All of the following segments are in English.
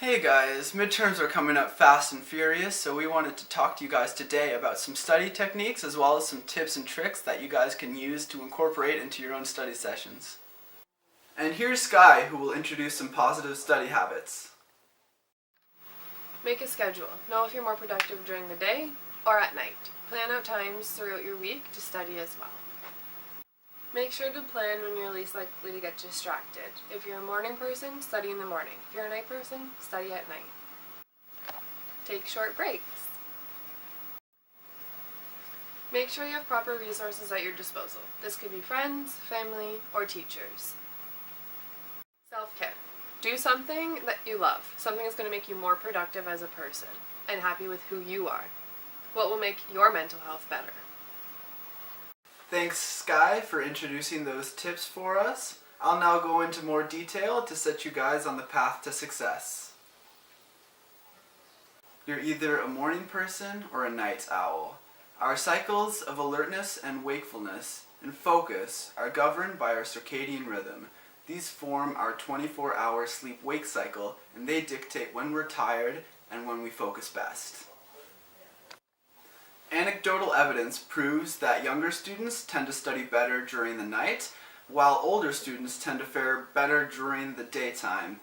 Hey guys, midterms are coming up fast and furious, so we wanted to talk to you guys today about some study techniques as well as some tips and tricks that you guys can use to incorporate into your own study sessions. And here's Sky, who will introduce some positive study habits. Make a schedule. Know if you're more productive during the day or at night. Plan out times throughout your week to study as well. Make sure to plan when you're least likely to get distracted. If you're a morning person, study in the morning. If you're a night person, study at night. Take short breaks. Make sure you have proper resources at your disposal. This could be friends, family, or teachers. Self-care. Do something that you love. Something that's going to make you more productive as a person and happy with who you are. What will make your mental health better? Thanks, Sky, for introducing those tips for us. I'll now go into more detail to set you guys on the path to success. You're either a morning person or a night owl. Our cycles of alertness and wakefulness and focus are governed by our circadian rhythm. These form our 24-hour sleep-wake cycle, and they dictate when we're tired and when we focus best. Anecdotal evidence proves that younger students tend to study better during the night, while older students tend to fare better during the daytime.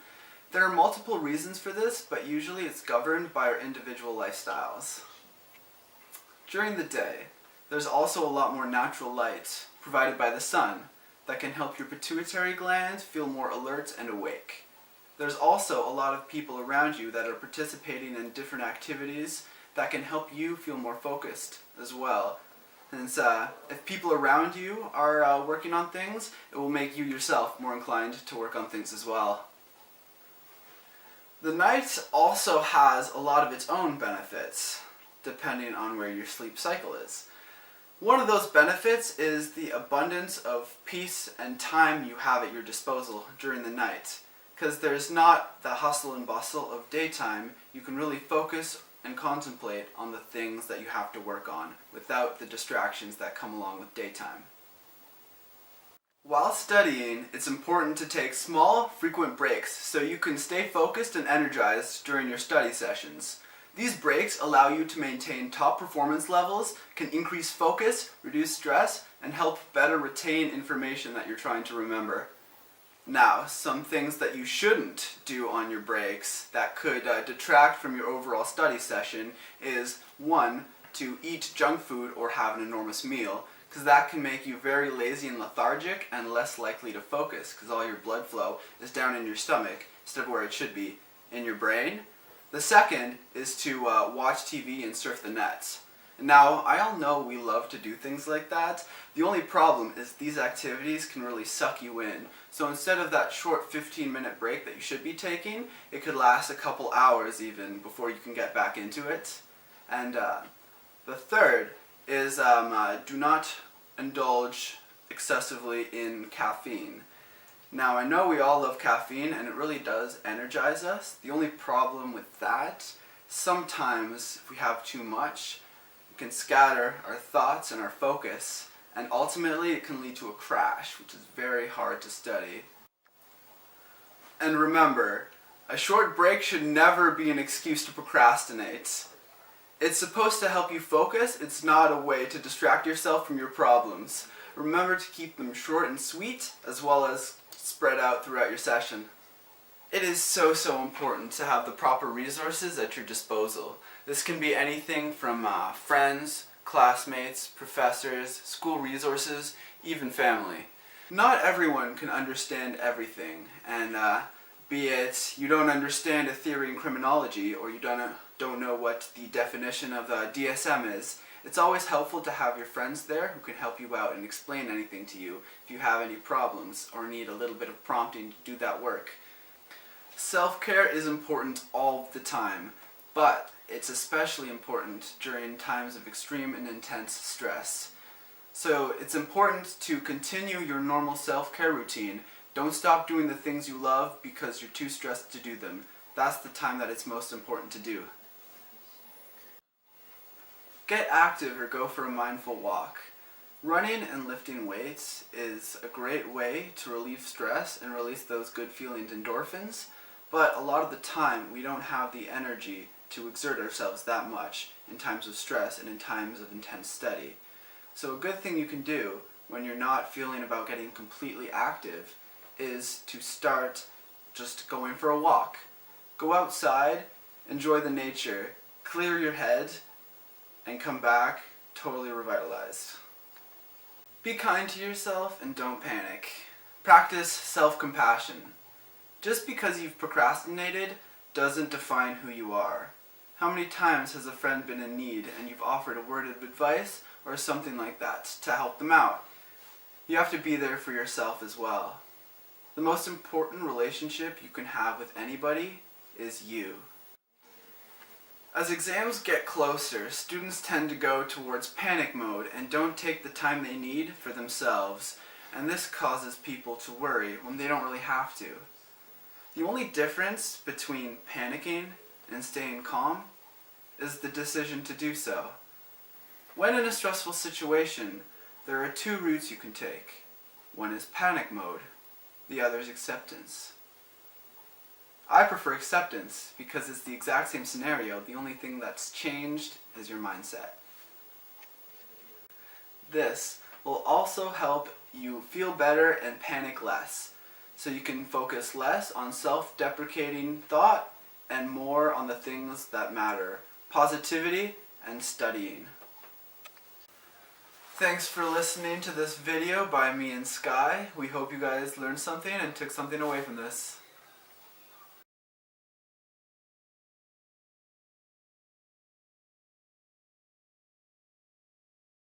There are multiple reasons for this, but usually it's governed by our individual lifestyles. During the day, there's also a lot more natural light provided by the sun that can help your pituitary gland feel more alert and awake. There's also a lot of people around you that are participating in different activities that can help you feel more focused as well. And if people around you are working on things, it will make you yourself more inclined to work on things as well. The night also has a lot of its own benefits, depending on where your sleep cycle is. One of those benefits is the abundance of peace and time you have at your disposal during the night. Because there's not the hustle and bustle of daytime, you can really focus and contemplate on the things that you have to work on without the distractions that come along with daytime. While studying, it's important to take small, frequent breaks so you can stay focused and energized during your study sessions. These breaks allow you to maintain top performance levels, can increase focus, reduce stress, and help better retain information that you're trying to remember. Now, some things that you shouldn't do on your breaks that could detract from your overall study session is 1. To eat junk food or have an enormous meal, because that can make you very lazy and lethargic and less likely to focus because all your blood flow is down in your stomach instead of where it should be, in your brain. The second is to watch TV and surf the nets. Now, I all know we love to do things like that. The only problem is these activities can really suck you in. So instead of that short 15-minute break that you should be taking, it could last a couple hours even before you can get back into it. And the third is do not indulge excessively in caffeine. Now, I know we all love caffeine and it really does energize us. The only problem with that, sometimes if we have too much, it can scatter our thoughts and our focus, and ultimately it can lead to a crash, which is very hard to study. And remember, a short break should never be an excuse to procrastinate. It's supposed to help you focus, it's not a way to distract yourself from your problems. Remember to keep them short and sweet, as well as spread out throughout your session. It is so important to have the proper resources at your disposal. This can be anything from friends, classmates, professors, school resources, even family. Not everyone can understand everything, and be it you don't understand a theory in criminology or you don't know what the definition of DSM is, it's always helpful to have your friends there who can help you out and explain anything to you if you have any problems or need a little bit of prompting to do that work. Self-care is important all the time, but it's especially important during times of extreme and intense stress. So it's important to continue your normal self-care routine. Don't stop doing the things you love because you're too stressed to do them. That's the time that it's most important to do. Get active or go for a mindful walk. Running and lifting weights is a great way to relieve stress and release those good feelings, endorphins, but a lot of the time we don't have the energy to exert ourselves that much in times of stress and in times of intense study. So a good thing you can do when you're not feeling about getting completely active is to start just going for a walk. Go outside, enjoy the nature, clear your head, and come back totally revitalized. Be kind to yourself and don't panic. Practice self-compassion. Just because you've procrastinated doesn't define who you are. How many times has a friend been in need and you've offered a word of advice or something like that to help them out? You have to be there for yourself as well. The most important relationship you can have with anybody is you. As exams get closer, students tend to go towards panic mode and don't take the time they need for themselves, and this causes people to worry when they don't really have to. The only difference between panicking and staying calm is the decision to do so. When in a stressful situation, there are two routes you can take. One is panic mode, the other is acceptance. I prefer acceptance because it's the exact same scenario. The only thing that's changed is your mindset. This will also help you feel better and panic less, so you can focus less on self-deprecating thought and more on the things that matter: positivity and studying. Thanks for listening to this video by me and Sky. We hope you guys learned something and took something away from this.